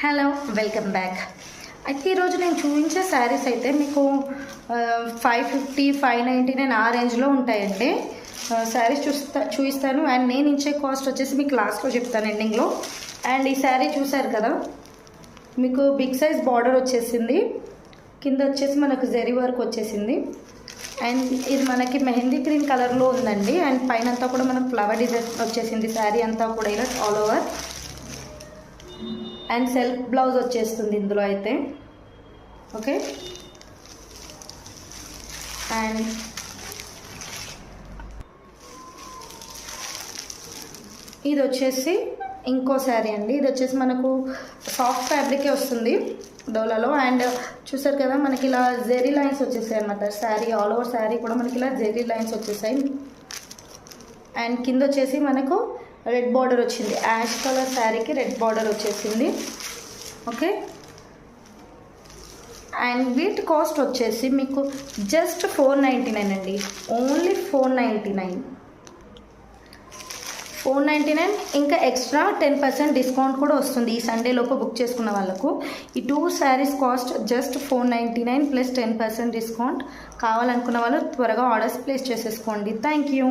Hello, welcome back. అయితే ఈరోజు నేను చూపించే శారీస్ అయితే మీకు 550, 599 ఆ రేంజ్లో ఉంటాయండి. శారీస్ చూపిస్తాను అండ్ నేను ఇచ్చే కాస్ట్ వచ్చేసి మీకు లాస్ట్లో చెప్తాను ఎండింగ్లో. అండ్ ఈ శారీ చూసారు కదా, మీకు బిగ్ సైజ్ బార్డర్ వచ్చేసింది, కింద వచ్చేసి మనకు జరీ వర్క్ వచ్చేసింది. అండ్ ఇది మనకి మెహందీ గ్రీన్ కలర్లో ఉందండి. అండ్ పైన అంతా కూడా మనకు ఫ్లవర్ డిజైన్ వచ్చేసింది. శారీ అంతా కూడా ఇలా all over. And self blouse వచ్చేస్తుంది ఇందులో అయితే. ఓకే, అండ్ ఇది వచ్చేసి ఇంకో శారీ అండి. ఇది వచ్చేసి మనకు సాఫ్ట్ ఫ్యాబ్రికే వస్తుంది డోలాలో. అండ్ చూసారు కదా, మనకి ఇలా జెరీ లైన్స్ వచ్చేసాయి అన్నమాట. శారీ ఆల్ ఓవర్ శారీ కూడా మనకి ఇలా జెరీ లైన్స్ వచ్చేసాయి. అండ్ కింద వచ్చేసి మనకు రెడ్ బార్డర్ వచ్చింది. యాష్ కలర్ శారీకి రెడ్ బార్డర్ వచ్చేసింది. ఓకే, అండ్ వీటి కాస్ట్ వచ్చేసి మీకు జస్ట్ 499 అండి. ఓన్లీ 499. ఇంకా ఎక్స్ట్రా 10% డిస్కౌంట్ కూడా వస్తుంది ఈ సండే లోపు బుక్ చేసుకున్న వాళ్ళకు. ఈ 2 saris cost just 499 plus 10% discount. కావాలనుకున్న వాళ్ళు త్వరగా ఆర్డర్స్ ప్లేస్ చేసేసుకోండి. Thank you.